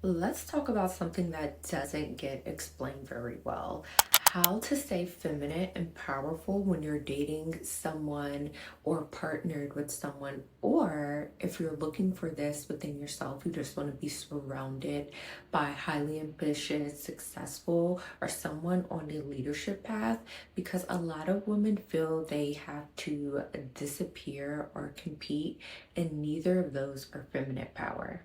Let's talk about something that doesn't get explained very well. How to stay feminine and powerful when you're dating someone or partnered with someone, or if you're looking for this within yourself, you just want to be surrounded by highly ambitious, successful, or someone on the leadership path, because a lot of women feel they have to disappear or compete, and neither of those are feminine power.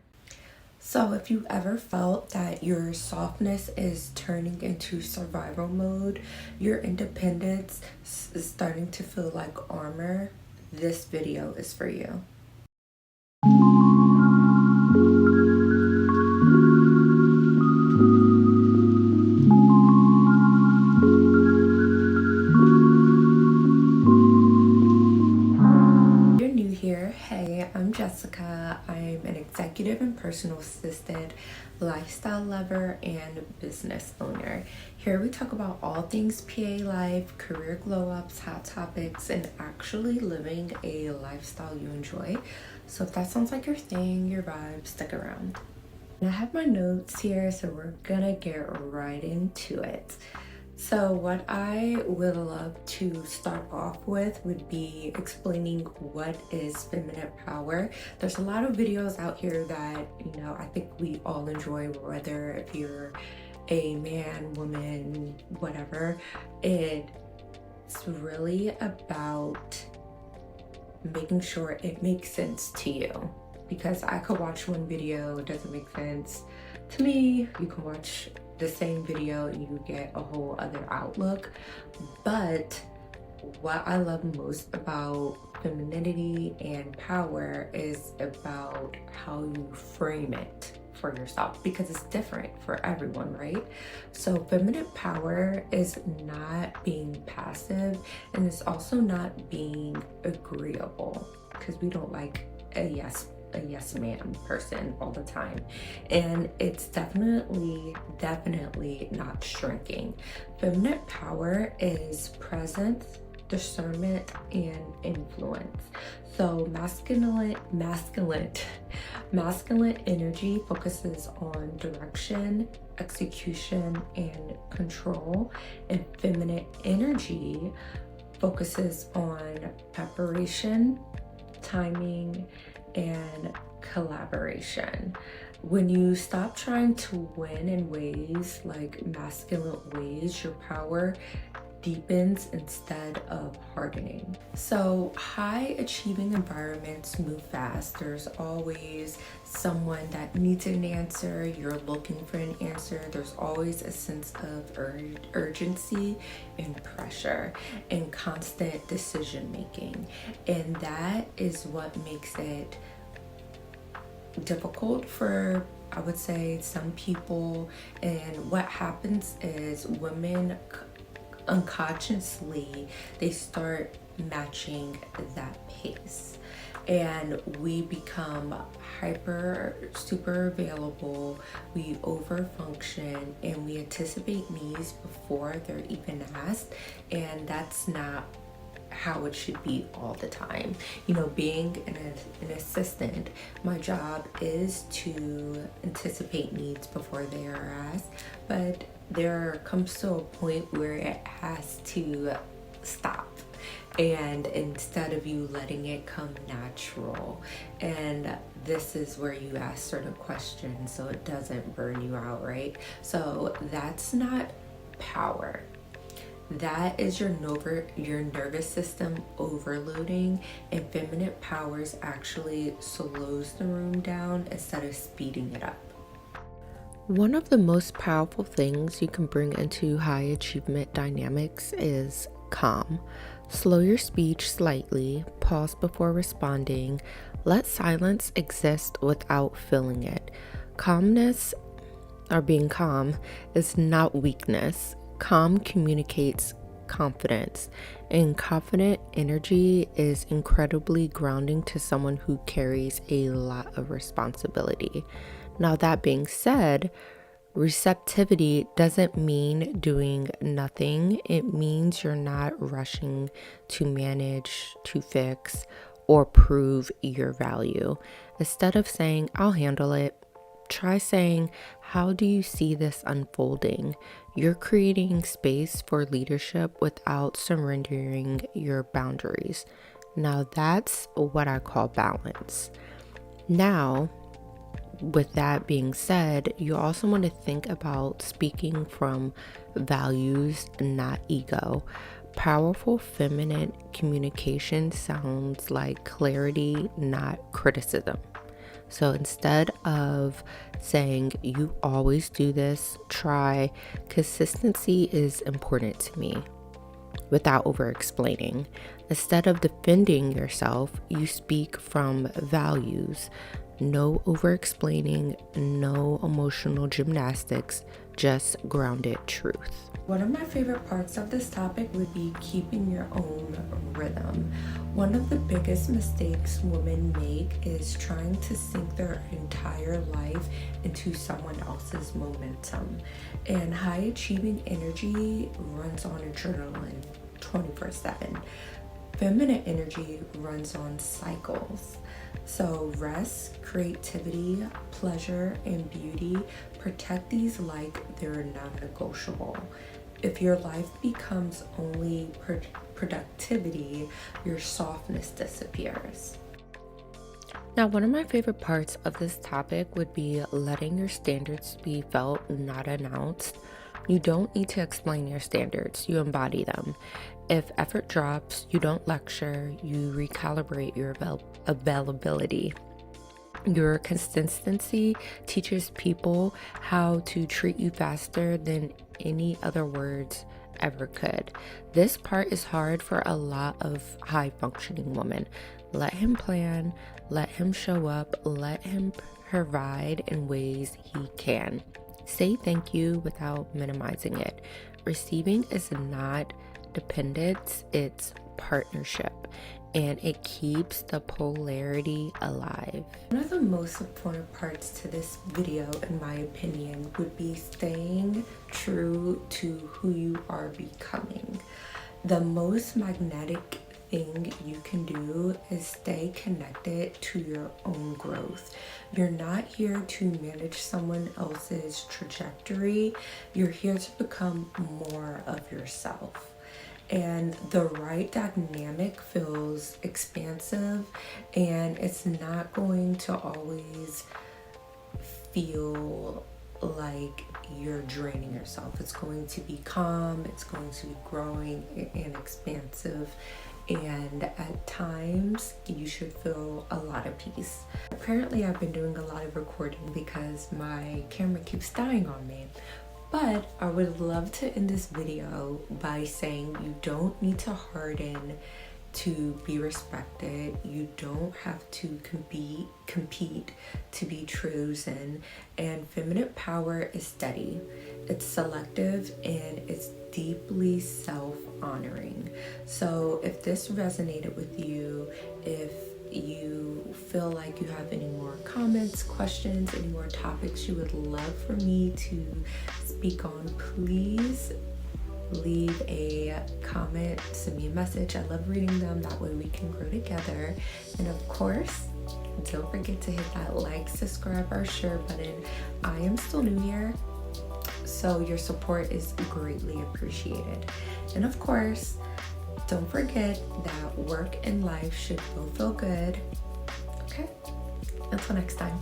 So, if you ever felt that your softness is turning into survival mode, your independence is starting to feel like armor, this video is for you. If you're new here, hey, I'm Jessica. I'm an executive and personal assistant, lifestyle lover, and business owner. Here we talk about all things PA life, career glow ups, hot topics, and actually living a lifestyle you enjoy. So if that sounds like your thing, your vibe, stick around. And I have my notes here, so we're gonna get right into it. So what I would love to start off with would be explaining what is feminine power. There's a lot of videos out here that, I think we all enjoy, whether if you're a man, woman, whatever. It's really about making sure it makes sense to you. Because I could watch one video, it doesn't make sense to me. You can watch the same video and you get a whole other outlook. But what I love most about femininity and power is about how you frame it for yourself, because it's different for everyone, right? So feminine power is not being passive, and it's also not being agreeable, because we don't like a yes man person all the time. And it's definitely not shrinking. Feminine power is presence, discernment, and influence. So masculine energy focuses on direction, execution, and control, and feminine energy focuses on preparation, timing, and collaboration. When you stop trying to win in ways like masculine ways, your power deepens instead of hardening. So high achieving environments move fast. There's always someone that needs an answer. You're looking for an answer. There's always a sense of urgency and pressure and constant decision making. And that is what makes it difficult for, I would say, some people. And what happens is women unconsciously, they start matching that pace, and we become super available, we overfunction, and we anticipate needs before they're even asked. And that's not how it should be all the time. Being an assistant, my job is to anticipate needs before they are asked, but there comes to a point where it has to stop, and instead of you letting it come natural. And this is where you ask certain questions so it doesn't burn you out, right? So that's not power. That is your nervous system overloading, and feminine powers actually slows the room down instead of speeding it up. One of the most powerful things you can bring into high achievement dynamics is calm. Slow your speech slightly, pause before responding, let silence exist without filling it. Calmness, or being calm, is not weakness. Calm communicates confidence, and confident energy is incredibly grounding to someone who carries a lot of responsibility. Now, that being said, receptivity doesn't mean doing nothing. It means you're not rushing to manage, to fix, or prove your value. Instead of saying, I'll handle it, Try saying, how do you see this unfolding? You're creating space for leadership without surrendering your boundaries. Now, that's what I call balance. Now, with that being said, you also want to think about speaking from values, not ego. Powerful feminine communication sounds like clarity, not criticism. So instead of saying, you always do this, try, consistency is important to me, without over explaining. Instead of defending yourself, you speak from values. No over explaining, no emotional gymnastics, just grounded truth. One of my favorite parts of this topic would be keeping your own rhythm. One of the biggest mistakes women make is trying to sink their entire life into someone else's momentum. And high achieving energy runs on adrenaline 24/7. Feminine energy runs on cycles. So rest, creativity, pleasure, and beauty, protect these like they're non-negotiable. If your life becomes only productivity, your softness disappears. Now, one of my favorite parts of this topic would be letting your standards be felt, not announced. You don't need to explain your standards, you embody them. If effort drops, you don't lecture, you recalibrate your availability. Your consistency teaches people how to treat you faster than any other words ever could. This part is hard for a lot of high functioning women. Let him plan, let him show up, let him provide in ways he can. Say thank you without minimizing it. Receiving is not dependence, it's partnership, and it keeps the polarity alive. One of the most important parts to this video, in my opinion, would be staying true to who you are becoming. The most magnetic thing you can do is stay connected to your own growth. You're not here to manage someone else's trajectory. You're here to become more of yourself. And the right dynamic feels expansive, and it's not going to always feel like you're draining yourself. It's going to be calm, it's going to be growing and expansive, and at times you should feel a lot of peace. Apparently I've been doing a lot of recording because my camera keeps dying on me. But I would love to end this video by saying you don't need to harden to be respected. You don't have to compete to be chosen. And feminine power is steady. It's selective and it's deeply self-honoring. So if this resonated with you, if you feel like you have any more comments, questions, any more topics you would love for me to speak on, please leave a comment, send me a message. I love reading them. That way we can grow together. And of course, don't forget to hit that like, subscribe, or share button. I am still new here, so your support is greatly appreciated. And of course, don't forget that work and life should both feel good. Okay? Until next time.